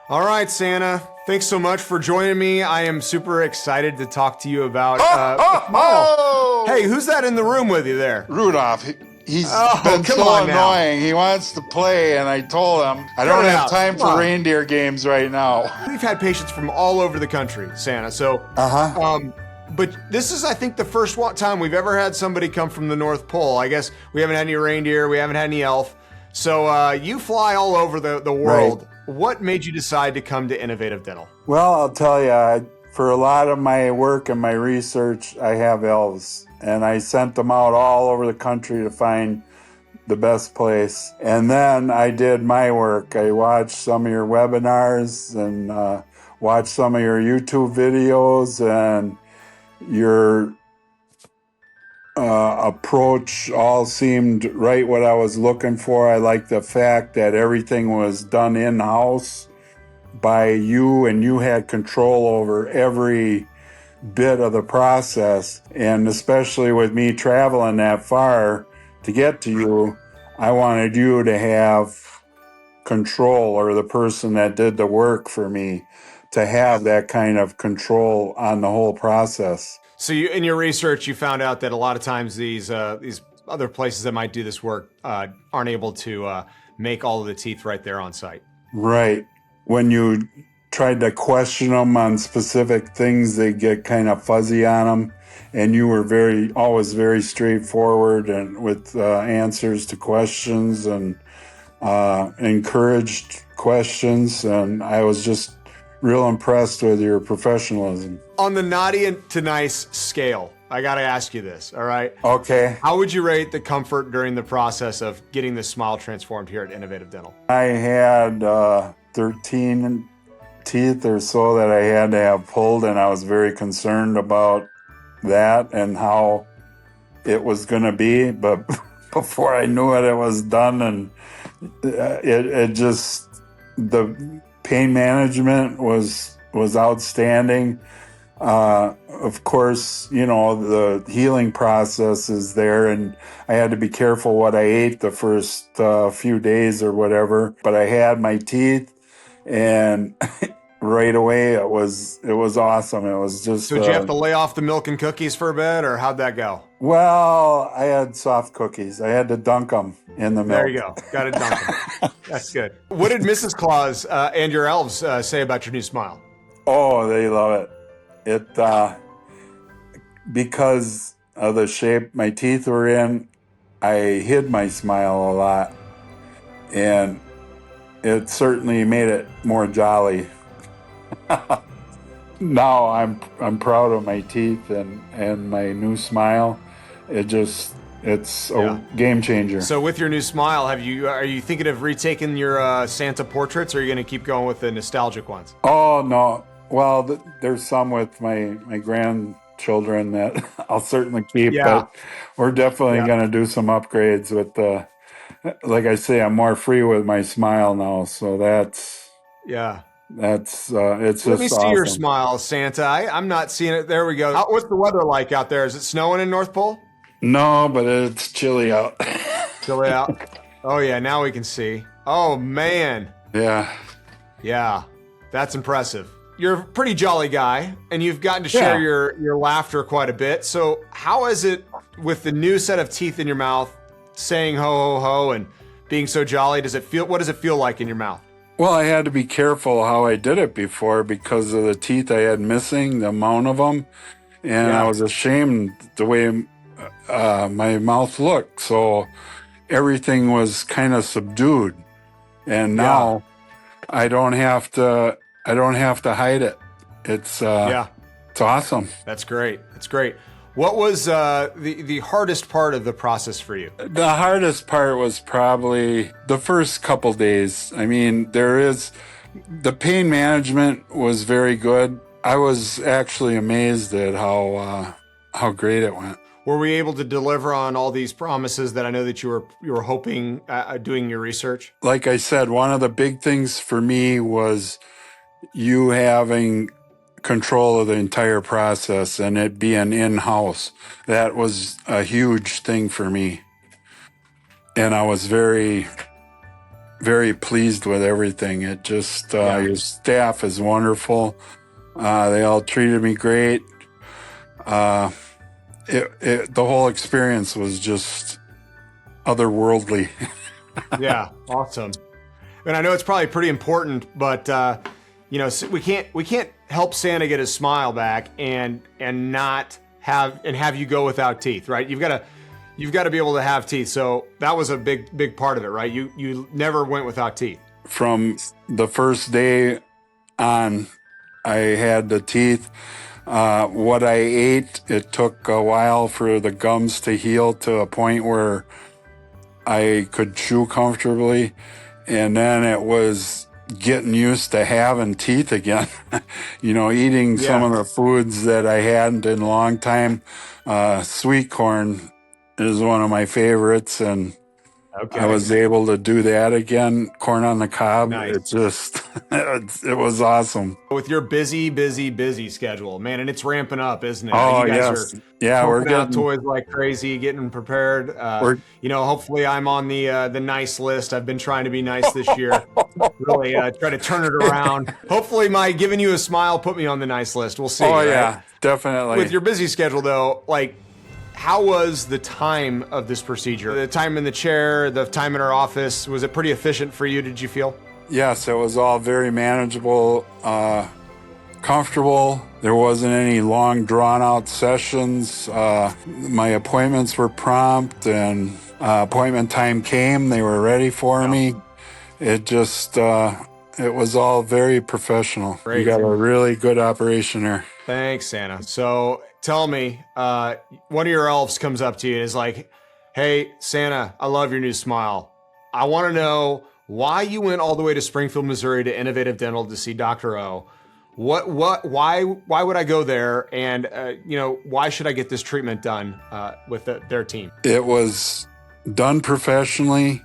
All right, Santa. Thanks so much for joining me. I am super excited to talk to you about Smile. Hey, who's that in the room with you there? Rudolph. He's been so annoying. He wants to play, and I told him I don't have time for reindeer games right now. We've had patients from all over the country, Santa. So, but this is, I think, the first time we've ever had somebody come from the North Pole. I guess we haven't had any reindeer, we haven't had any elf. So you fly all over the world. Right. What made you decide to come to Innovative Dental? Well, I'll tell you, for a lot of my work and my research, I have Elves. And I sent them out all over the country to find the best place. And then I did my work. I watched some of your webinars and watched some of your YouTube videos, and your approach all seemed right what I was looking for. I liked the fact that everything was done in-house by you, and you had control over every bit of the process. And especially with me traveling that far to get to you, I wanted you to have control, or the person that did the work for me to have that kind of control on the whole process. So you, in your research, you found out that a lot of times these other places that might do this work aren't able to make all of the teeth right there on site. Right. When you tried to question them on specific things, they get kind of fuzzy on them. And you were always very straightforward and with answers to questions, and encouraged questions. And I was just real impressed with your professionalism. On the naughty to nice scale, I got to ask you this, all right? Okay. How would you rate the comfort during the process of getting the smile transformed here at Innovative Dental? I had 13 teeth or so that I had to have pulled, and I was very concerned about that and how it was going to be. But before I knew it was done, and it just, the pain management was outstanding. Of course, you know, the healing process is there, and I had to be careful what I ate the first few days or whatever. But I had my teeth, and right away it was awesome. It was just. So did you have to lay off the milk and cookies for a bit, or how'd that go? Well, I had soft cookies. I had to dunk them in the milk. There you go. Got to dunk them. That's good. What did Mrs. Claus and your elves say about your new smile? Oh, they love it. Because of the shape my teeth were in, I hid my smile a lot, and it certainly made it more jolly. Now I'm proud of my teeth and my new smile. It's a game changer. So with your new smile, are you thinking of retaking your Santa portraits, or are you going to keep going with the nostalgic ones? Oh no. Well, there's some with my grandchildren that I'll certainly keep, but we're definitely going to do some upgrades with like I say, I'm more free with my smile now, so it's just Let me see your smile, Santa. I'm not seeing it. There we go. What's the weather like out there? Is it snowing in North Pole? No, but it's chilly out. Chilly out? Oh yeah, now we can see. Oh man. Yeah, that's impressive. You're a pretty jolly guy, and you've gotten to share your laughter quite a bit. So how is it with the new set of teeth in your mouth, saying ho, ho, ho, and being so jolly? What does it feel like in your mouth? Well, I had to be careful how I did it before because of the teeth I had missing, the amount of them. And I was ashamed the way my mouth looked. So everything was kind of subdued. And now I don't have to hide it. It's awesome. That's great. That's great. What was the hardest part of the process for you? The hardest part was probably the first couple days. I mean, the pain management was very good. I was actually amazed at how great it went. Were we able to deliver on all these promises that I know that you were hoping doing your research? Like I said, one of the big things for me was you having control of the entire process and it being in-house. That was a huge thing for me. And I was very very pleased with everything. It just, your staff is wonderful. They all treated me great. The whole experience was just otherworldly. Yeah, awesome. And I know it's probably pretty important, but you know, we can't help Santa get his smile back and not have you go without teeth, right? You've got to be able to have teeth. So that was a big part of it, right? You never went without teeth. From the first day on, I had the teeth. What I ate, it took a while for the gums to heal to a point where I could chew comfortably. And then it was getting used to having teeth again. You know, eating some of the foods that I hadn't in a long time. Sweet corn is one of my favorites, and I was able to do that again. Corn on the cob. Nice. It just, it was awesome. With your busy schedule, man, and it's ramping up, isn't it? Oh, you guys are we're getting out toys like crazy, getting prepared. You know, hopefully I'm on the nice list. I've been trying to be nice this year. Really try to turn it around. Hopefully my giving you a smile put me on the nice list. We'll see. Oh, right? yeah, definitely. With your busy schedule, though, like, how was the time of this procedure? The time in the chair, the time in our office, was it pretty efficient for you, did you feel? Yes, it was all very manageable, comfortable. There wasn't any long, drawn-out sessions. My appointments were prompt, and appointment time came. They were ready for me. It just, it was all very professional. Great. You got a really good operation there. Thanks, Santa. So tell me, one of your elves comes up to you and is like, hey, Santa, I love your new smile. I want to know why you went all the way to Springfield, Missouri to Innovative Dental to see Dr. O. Why would I go there? And, you know, why should I get this treatment done with their team? It was done professionally.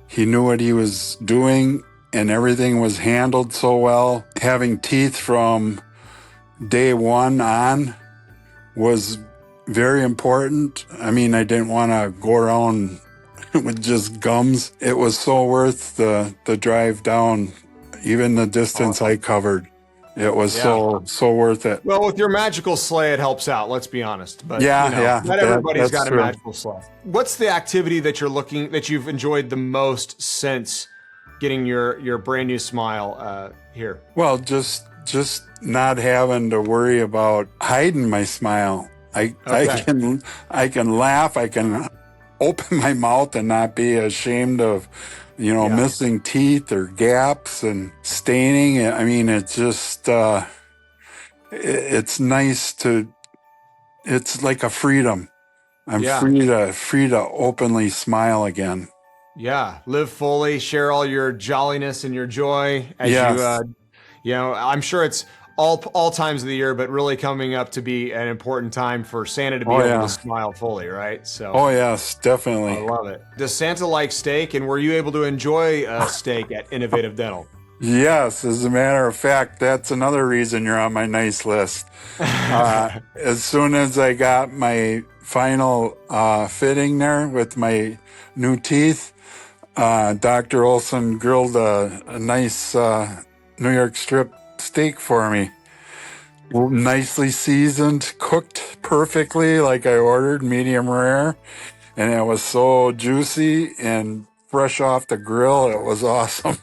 He knew what he was doing, and everything was handled so well. Having teeth from day one on was very important. I mean, I didn't want to go around with just gums. It was so worth the drive down, even the distance I covered. It was so worth it. Well, with your magical sleigh, it helps out. Let's be honest. But not everybody's got a magical sleigh. What's the activity that you've enjoyed the most since getting your brand new smile here? Well, just not having to worry about hiding my smile. I can laugh. I can open my mouth and not be ashamed of, missing teeth or gaps and staining. I mean, it's just, it's nice it's like a freedom. I'm free to openly smile again. Yeah. Live fully, share all your jolliness and your joy as I'm sure it's all times of the year, but really coming up to be an important time for Santa to be able to smile fully, right? So. Oh yes, definitely. I love it. Does Santa like steak, and were you able to enjoy steak at Innovative Dental? Yes, as a matter of fact, that's another reason you're on my nice list. As soon as I got my final fitting there with my new teeth, Dr. Olson grilled a nice New York strip steak for me. Nicely seasoned, cooked perfectly like I ordered, medium rare. And it was so juicy and fresh off the grill. It was awesome.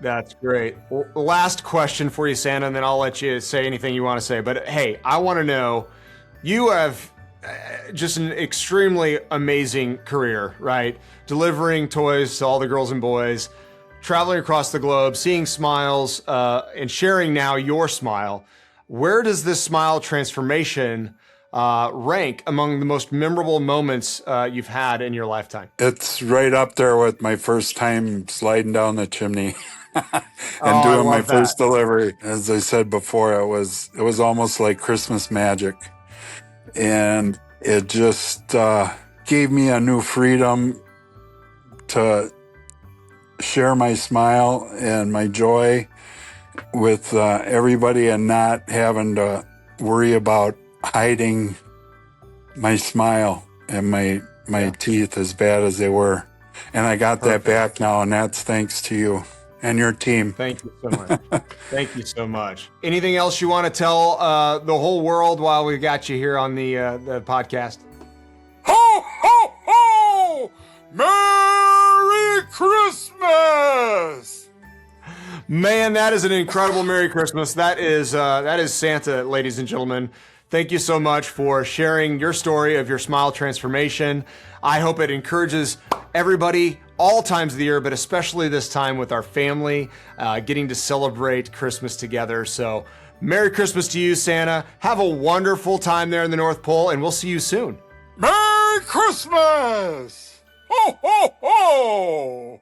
That's great. Well, last question for you, Santa, and then I'll let you say anything you want to say. But hey, I want to know, you have just an extremely amazing career, right? Delivering toys to all the girls and boys, traveling across the globe, seeing smiles, and sharing now your smile. Where does this smile transformation rank among the most memorable moments you've had in your lifetime? It's right up there with my first time sliding down the chimney and doing my first delivery. As I said before, it was almost like Christmas magic. And it just gave me a new freedom to share my smile and my joy with everybody and not having to worry about hiding my smile and my teeth as bad as they were. And I got that back now, and that's thanks to you and your team. Thank you so much. Thank you so much. Anything else you want to tell the whole world while we got you here on the podcast? Ho, ho, ho! Merry Christmas! Man, that is an incredible Merry Christmas. That is Santa, ladies and gentlemen. Thank you so much for sharing your story of your smile transformation. I hope it encourages everybody all times of the year, but especially this time with our family, getting to celebrate Christmas together. So Merry Christmas to you, Santa. Have a wonderful time there in the North Pole, and we'll see you soon. Merry Christmas! Ho, ho, ho!